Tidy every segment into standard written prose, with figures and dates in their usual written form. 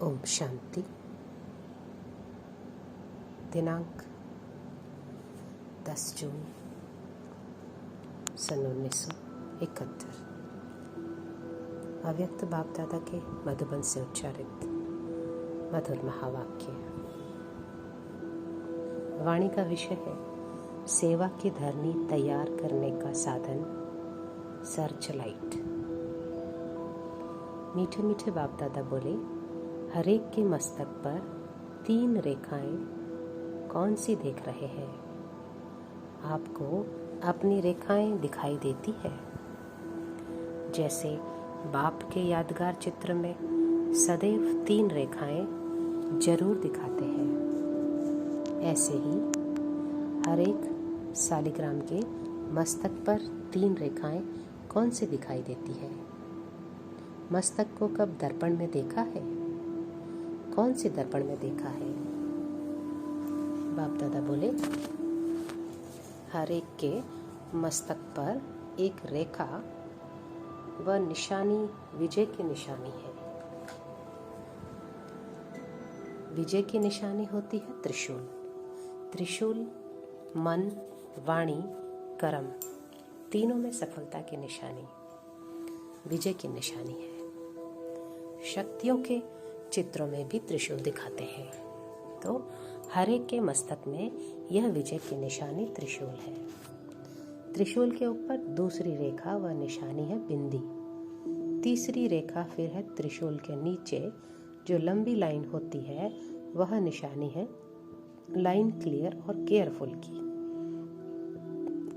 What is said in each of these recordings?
ओम शांति। दिनांक 10 जून सन 1971। अव्यक्त बाप दादा के मधुबन से उच्चारित मधुर महावाक्य। वाणी का विषय है सेवा की धरनी तैयार करने का साधन सर्च लाइट। मीठे मीठे बाप दादा बोले, हरेक के मस्तक पर 3 रेखाएं कौन सी देख रहे हैं? आपको अपनी रेखाएं दिखाई देती है? जैसे बाप के यादगार चित्र में सदैव 3 रेखाएं जरूर दिखाते हैं, ऐसे ही हर एक सालिग्राम के मस्तक पर 3 रेखाएं कौन सी दिखाई देती है? मस्तक को कब दर्पण में देखा है? कौन से दर्पण में देखा है? बाप दादा बोले, हर एक के मस्तक पर एक रेखा व निशानी विजय की निशानी है। विजय की निशानी होती है त्रिशूल। त्रिशूल मन, वाणी, कर्म तीनों में सफलता की निशानी विजय की निशानी है। शक्तियों के चित्रों में भी त्रिशूल दिखाते हैं, तो हर एक के मस्तक में यह विजय की निशानी त्रिशूल है। त्रिशूल के ऊपर दूसरी रेखा व निशानी है बिंदी। तीसरी रेखा फिर है त्रिशूल के नीचे जो लंबी लाइन होती है, वह निशानी है लाइन क्लियर और केयरफुल की।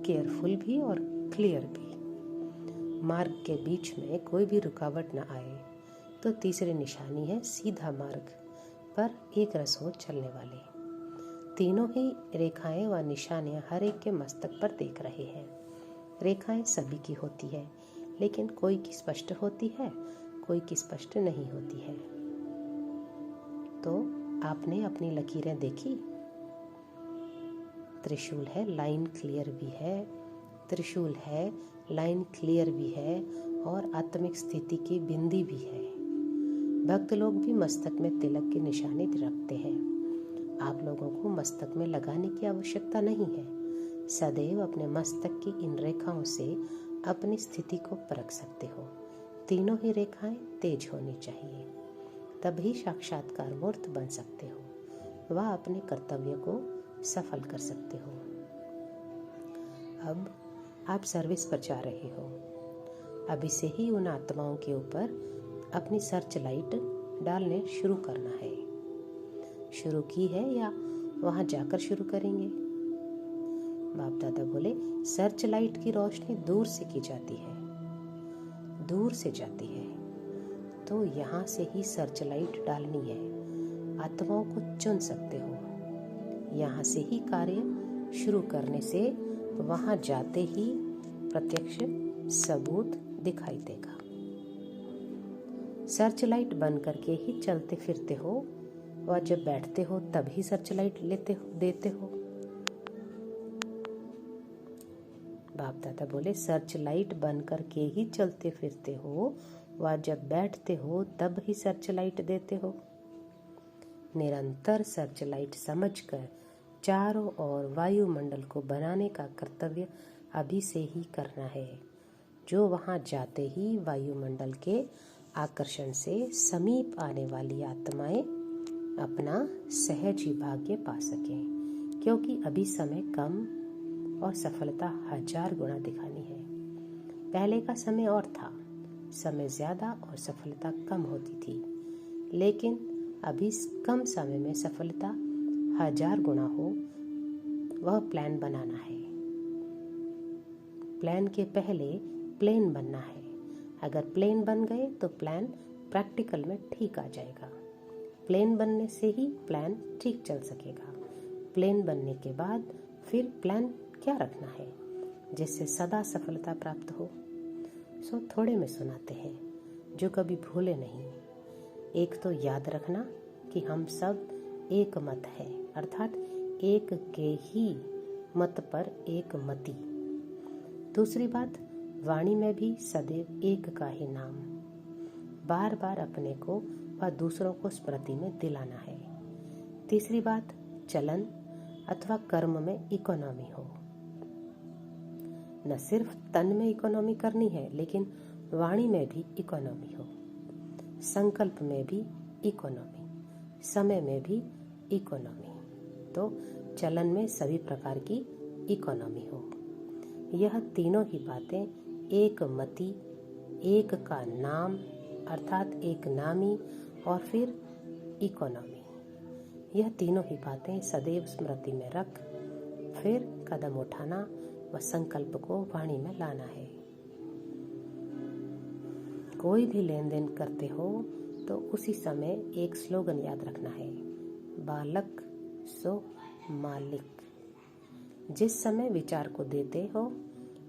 केयरफुल भी और क्लियर भी। मार्ग के बीच में कोई भी रुकावट न आए। तो तीसरी निशानी है सीधा मार्ग पर एक रसों चलने वाले। तीनों ही रेखाएं व निशानियां हर एक के मस्तक पर देख रहे हैं। रेखाएं सभी की होती है, लेकिन कोई की स्पष्ट होती है, कोई की स्पष्ट नहीं होती है। तो आपने अपनी लकीरें देखी? त्रिशूल है, लाइन क्लियर भी है। त्रिशूल है, लाइन क्लियर भी है और आत्मिक स्थिति की बिंदी भी है। भक्त लोग भी मस्तक में तिलक की निशानी रखते हैं। आप लोगों को मस्तक में लगाने की आवश्यकता नहीं है। सदैव अपने मस्तक की इन रेखाओं से अपनी स्थिति को परख सकते हो। तीनों ही रेखाएं तेज होनी चाहिए, तभी साक्षात्कार मूर्त बन सकते हो। वह अपने कर्तव्य को सफल कर सकते हो। अब आप सर्विस पर जा रहे हो। अभी से ही उन आत्माओं के ऊपर अपनी सर्च लाइट डालने शुरू करना है। शुरू की है या वहां जाकर शुरू करेंगे? बाप दादा बोले, सर्च लाइट की रोशनी दूर से की जाती है, दूर से जाती है। तो यहाँ से ही सर्च लाइट डालनी है। आत्माओं को चुन सकते हो। यहाँ से ही कार्य शुरू करने से वहां जाते ही प्रत्यक्ष सबूत दिखाई देगा। सर्च लाइट बंद करके ही चलते फिरते हो और जब बैठते हो तब ही सर्च लाइट देते हो। बाप दादा बोले, सर्च लाइट बंद करके ही चलते फिरते हो व जब बैठते हो तब ही सर्च लाइट देते हो। निरंतर सर्च लाइट समझकर चारों ओर वायुमंडल को बनाने का कर्तव्य अभी से ही करना है, जो वहां जाते ही वायुमंडल के आकर्षण से समीप आने वाली आत्माएं अपना सहज ही भाग्य पा सकें, क्योंकि अभी समय कम और सफलता 1000 गुना दिखानी है। पहले का समय और था, समय ज्यादा और सफलता कम होती थी, लेकिन अभी कम समय में सफलता 1000 गुना हो, वह प्लान बनाना है। प्लान के पहले प्लेन बनना है। अगर प्लेन बन गए तो प्लान प्रैक्टिकल में ठीक आ जाएगा। प्लेन बनने से ही प्लान ठीक चल सकेगा। प्लेन बनने के बाद फिर प्लान क्या रखना है जिससे सदा सफलता प्राप्त हो। सो थोड़े में सुनाते हैं जो कभी भूले नहीं। एक तो याद रखना कि हम सब एक मत है, अर्थात एक के ही मत पर एक मति। दूसरी बात, वाणी में भी सदैव एक का ही नाम। बार बार अपने को व दूसरों को स्मृति में दिलाना है। तीसरी बात, चलन अथवा कर्म में इकोनॉमी हो। न सिर्फ तन में इकोनॉमी करनी है, लेकिन वाणी में भी इकोनॉमी हो, संकल्प में भी इकोनॉमी, समय में भी इकोनॉमी। तो चलन में सभी प्रकार की इकोनॉमी हो। यह तीनों ही बातें एक मति, एक का नाम अर्थात एक नामी और फिर इकोनॉमी, यह तीनों ही बातें सदैव स्मृति में रख फिर कदम उठाना व संकल्प को वाणी में लाना है। कोई भी लेन देन करते हो तो उसी समय एक स्लोगन याद रखना है, बालक सो मालिक। जिस समय विचार को देते हो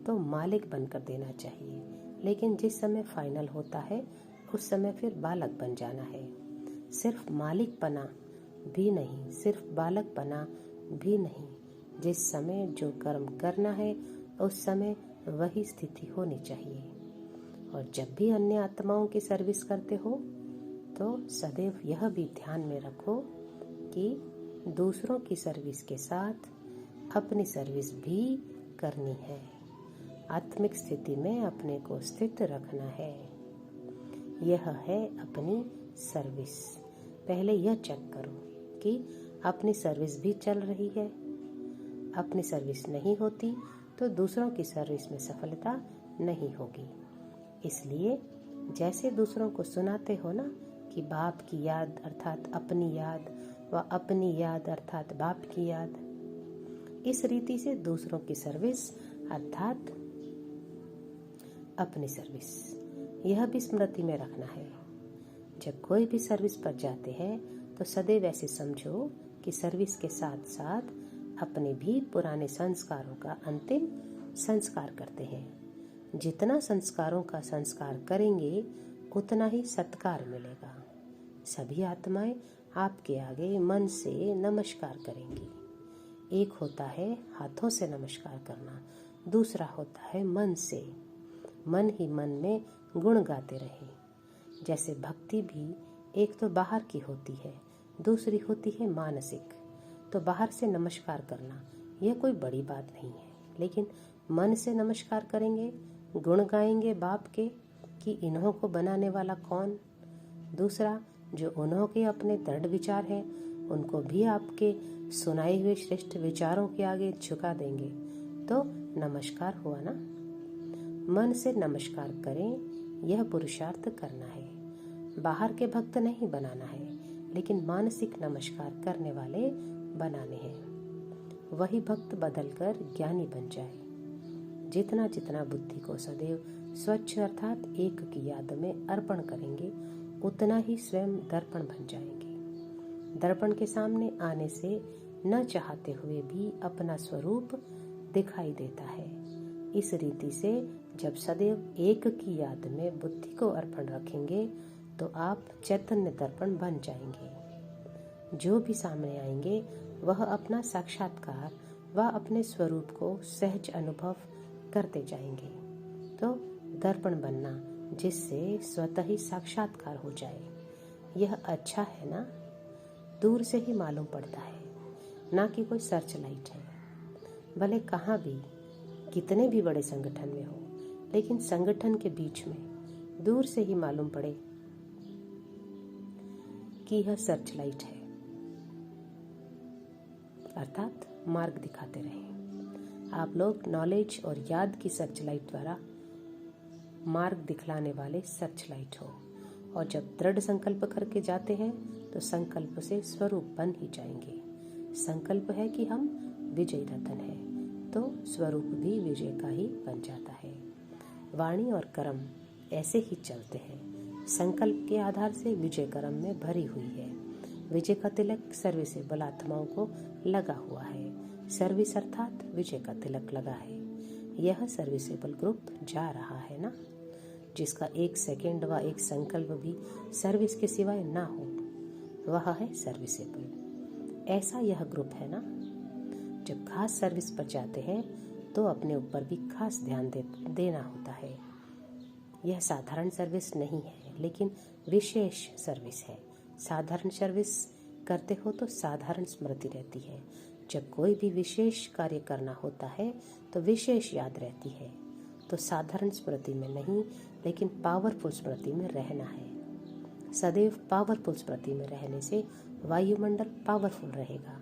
तो मालिक बनकर देना चाहिए, लेकिन जिस समय फाइनल होता है उस समय फिर बालक बन जाना है। सिर्फ मालिक बना भी नहीं, सिर्फ बालक बना भी नहीं, जिस समय जो कर्म करना है उस समय वही स्थिति होनी चाहिए। और जब भी अन्य आत्माओं की सर्विस करते हो तो सदैव यह भी ध्यान में रखो कि दूसरों की सर्विस के साथ अपनी सर्विस भी करनी है। आत्मिक स्थिति में अपने को स्थित रखना है। यह है अपनी सर्विस। पहले यह चेक करो कि अपनी सर्विस भी चल रही है। अपनी सर्विस नहीं होती तो दूसरों की सर्विस में सफलता नहीं होगी। इसलिए जैसे दूसरों को सुनाते हो ना कि बाप की याद अर्थात अपनी याद व अपनी याद अर्थात बाप की याद, इस रीति से दूसरों की सर्विस अर्थात अपनी सर्विस, यह भी स्मृति में रखना है। जब कोई भी सर्विस पर जाते हैं तो सदैव ऐसे समझो कि सर्विस के साथ साथ अपने भी पुराने संस्कारों का अंतिम संस्कार करते हैं। जितना संस्कारों का संस्कार करेंगे उतना ही सत्कार मिलेगा। सभी आत्माएं आपके आगे मन से नमस्कार करेंगी। एक होता है हाथों से नमस्कार करना, दूसरा होता है मन से। मन ही मन में गुण गाते रहें। जैसे भक्ति भी एक तो बाहर की होती है, दूसरी होती है मानसिक। तो बाहर से नमस्कार करना यह कोई बड़ी बात नहीं है, लेकिन मन से नमस्कार करेंगे, गुण गाएंगे बाप के कि इन्हों को बनाने वाला कौन। दूसरा, जो उन्हों के अपने दृढ़ विचार हैं उनको भी आपके सुनाए हुए श्रेष्ठ विचारों के आगे झुका देंगे, तो नमस्कार हुआ ना। मन से नमस्कार करें, यह पुरुषार्थ करना है। बाहर के भक्त नहीं बनाना है, लेकिन मानसिक नमस्कार करने वाले बनाने हैं। वही भक्त बदलकर ज्ञानी बन जाए। जितना जितना बुद्धि को सदैव स्वच्छ अर्थात एक की याद में अर्पण करेंगे, उतना ही स्वयं दर्पण बन जाएंगे। दर्पण के सामने आने से न चाहते हुए भी अपना स्वरूप दिखाई देता है। इस रीति से जब सदैव एक की याद में बुद्धि को अर्पण रखेंगे तो आप चैतन्य दर्पण बन जाएंगे। जो भी सामने आएंगे वह अपना साक्षात्कार व अपने स्वरूप को सहज अनुभव करते जाएंगे। तो दर्पण बनना जिससे स्वतः ही साक्षात्कार हो जाए, यह अच्छा है ना। दूर से ही मालूम पड़ता है, ना कि कोई सर्च लाइट है। भले कहाँ भी कितने भी बड़े संगठन में हो, लेकिन संगठन के बीच में दूर से ही मालूम पड़े कि यह सर्च लाइट है, अर्थात मार्ग दिखाते रहे। आप लोग नॉलेज और याद की सर्च लाइट द्वारा मार्ग दिखलाने वाले सर्च लाइट हो। और जब दृढ़ संकल्प करके जाते हैं तो संकल्प से स्वरूप बन ही जाएंगे। संकल्प है कि हम विजय रतन है, तो स्वरूप भी विजय का ही बन जाता है। वाणी और कर्म ऐसे ही चलते हैं। संकल्प के आधार से विजय कर्म में भरी हुई है। विजय का तिलक सर्विसेबल आत्माओं को लगा हुआ है। सर्विस अर्थात विजय का तिलक लगा है। यह सर्विसेबल ग्रुप जा रहा है ना, जिसका एक सेकंड व एक संकल्प भी सर्विस के सिवाय ना हो, वह है सर्विसेबल। ऐसा यह ग्रुप है ना। जब खास सर्विस पर जाते हैं तो अपने ऊपर भी खास ध्यान देना होता है। यह साधारण सर्विस नहीं है, लेकिन विशेष सर्विस है। साधारण सर्विस करते हो तो साधारण स्मृति रहती है। जब कोई भी विशेष कार्य करना होता है तो विशेष याद रहती है। तो साधारण स्मृति में नहीं, लेकिन पावरफुल स्मृति में रहना है। सदैव पावरफुल स्मृति में रहने से वायुमंडल पावरफुल रहेगा।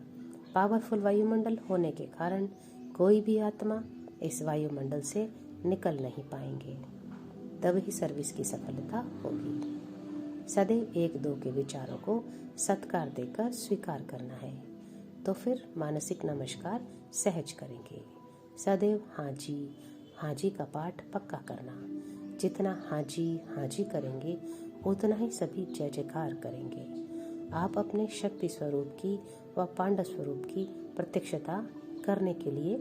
पावरफुल वायुमंडल होने के कारण कोई भी आत्मा इस वायुमंडल से निकल नहीं पाएंगे। तभी सर्विस की सफलता होगी। सदैव एक दो के विचारों को सत्कार देकर स्वीकार करना है। तो फिर मानसिक नमस्कार सहज करेंगे। सदैव हाँ जी का पाठ पक्का करना। जितना हाँ जी करेंगे उतना ही सभी जय जयकार करेंगे। आप अपने शक्ति स्वरूप की व पांडव स्वरूप की प्रत्यक्षता करने के लिए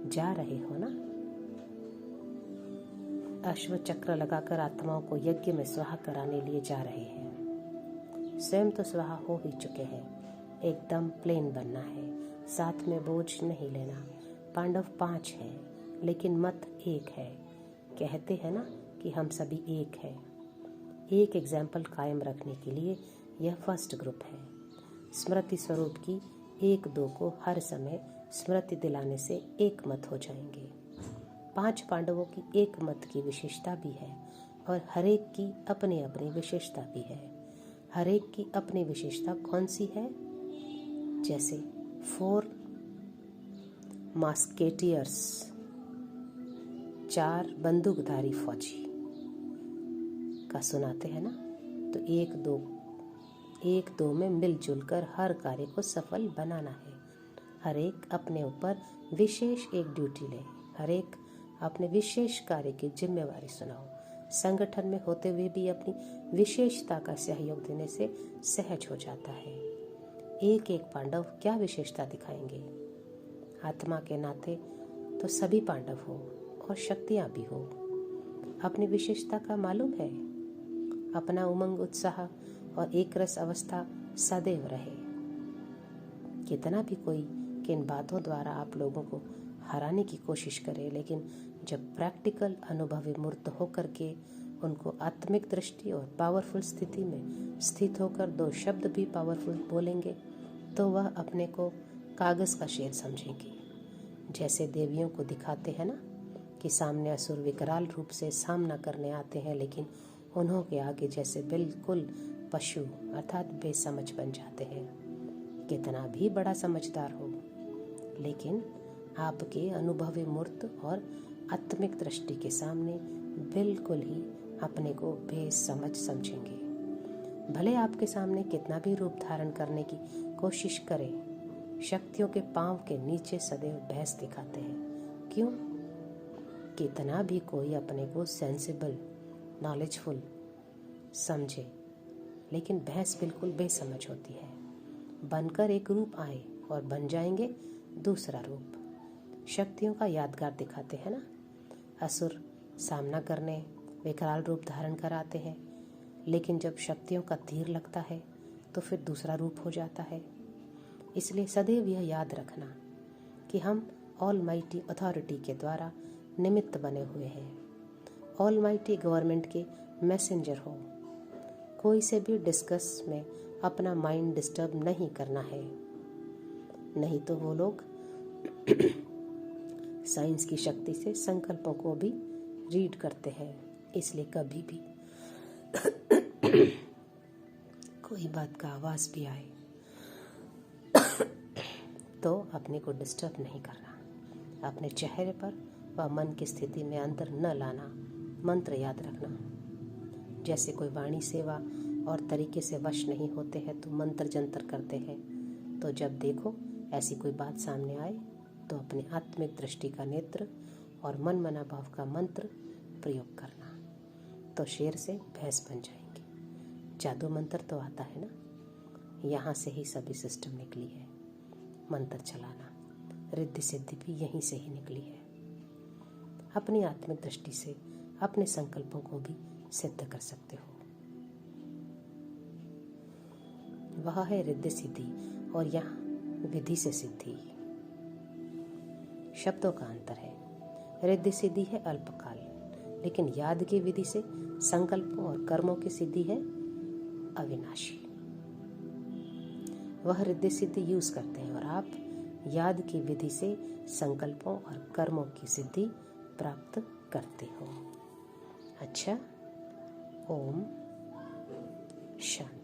जा रहे हो ना। अश्व चक्र लगाकर आत्माओं को यज्ञ में स्वाहा कराने लिए जा रहे हैं। स्वयं तो स्वाहा हो ही चुके हैं। एकदम प्लेन बनना है, साथ में बोझ नहीं लेना। पांडव 5 हैं, लेकिन मत एक है। कहते हैं ना कि हम सभी एक हैं। एक एग्जाम्पल कायम रखने के लिए यह फर्स्ट ग्रुप है। स्मृति स्वरूप की 1-2 को हर समय स्मृति दिलाने से एक मत हो जाएंगे। 5 पांडवों की एक मत की विशेषता भी है और हरेक की अपनी अपनी विशेषता भी है। हरेक की अपनी विशेषता कौन सी है? जैसे 4 मास्केटियर्स, 4 बंदूकधारी फौजी का सुनाते हैं ना। तो एक दो में मिलजुल कर हर कार्य को सफल बनाना है। हर एक अपने ऊपर विशेष एक ड्यूटी ले। हर एक अपने विशेष कार्य की जिम्मेवारी सुनाओ। संगठन में होते हुए भी अपनी विशेषता का सहयोग देने से सहज हो जाता है। एक एक पांडव क्या विशेषता दिखाएंगे? आत्मा के नाते तो सभी पांडव हो और शक्तियां भी हो। अपनी विशेषता का मालूम है। अपना उमंग, उत्साह और एक रस अवस्था सदैव रहे। कितना भी कोई किन बातों द्वारा आप लोगों को हराने की कोशिश करे, लेकिन जब प्रैक्टिकल अनुभवी मूर्त होकर के उनको आत्मिक दृष्टि और पावरफुल स्थिति में स्थित होकर 2 शब्द भी पावरफुल बोलेंगे तो वह अपने को कागज का शेर समझेंगे। जैसे देवियों को दिखाते हैं ना कि सामने असुर विकराल रूप से सामना करने आते हैं, लेकिन उन्हों के आगे जैसे बिल्कुल पशु अर्थात बेसमझ बन जाते हैं। कितना भी बड़ा समझदार हो, लेकिन आपके अनुभवी मूर्त और आत्मिक दृष्टि के सामने बिल्कुल ही अपने को बेसमझ समझेंगे। भले आपके सामने कितना भी रूप धारण करने की कोशिश करें, शक्तियों के पांव के नीचे सदैव भैंस दिखाते हैं। क्यों? कितना भी कोई अपने को सेंसिबल, नॉलेजफुल समझे, लेकिन भैंस बिल्कुल बेसमझ होती है। बनकर एक रूप आए और बन जाएंगे दूसरा रूप। शक्तियों का यादगार दिखाते हैं ना। असुर सामना करने विकराल रूप धारण कर आते हैं, लेकिन जब शक्तियों का तीर लगता है तो फिर दूसरा रूप हो जाता है। इसलिए सदैव यह याद रखना कि हम ऑलमाइटी अथॉरिटी के द्वारा निमित्त बने हुए हैं। ऑलमाइटी गवर्नमेंट के मैसेंजर हो। कोई से भी डिस्कस में अपना माइंड डिस्टर्ब नहीं करना है, नहीं तो वो लोग साइंस की शक्ति से संकल्पों को भी रीड करते हैं। इसलिए कभी भी कोई बात का आवाज भी आए तो अपने को डिस्टर्ब नहीं करना। अपने चेहरे पर व मन की स्थिति में अंतर न लाना। मंत्र याद रखना। जैसे कोई वाणी सेवा और तरीके से वश नहीं होते हैं तो मंत्र जंतर करते हैं। तो जब देखो ऐसी कोई बात सामने आए तो अपनी आत्मिक दृष्टि का नेत्र और मन मना भाव का मंत्र प्रयोग करना, तो शेर से भैंस बन जाएंगे। जादू मंत्र तो आता है ना, यहाँ से ही सभी सिस्टम निकली है। मंत्र चलाना, रिद्धि सिद्धि भी यहीं से ही निकली है। अपनी आत्मिक दृष्टि से अपने संकल्पों को भी सिद्ध कर सकते हो। वह है रिद्धि सिद्धि और यहाँ विधि से सिद्धि। शब्दों का अंतर है। रिद्धि सिद्धि है अल्पकाल, लेकिन याद की विधि से संकल्पों और कर्मों की सिद्धि है अविनाशी। वह रिद्धि सिद्धि यूज करते हैं और आप याद की विधि से संकल्पों और कर्मों की सिद्धि प्राप्त करते हो। अच्छा, ओम शांति।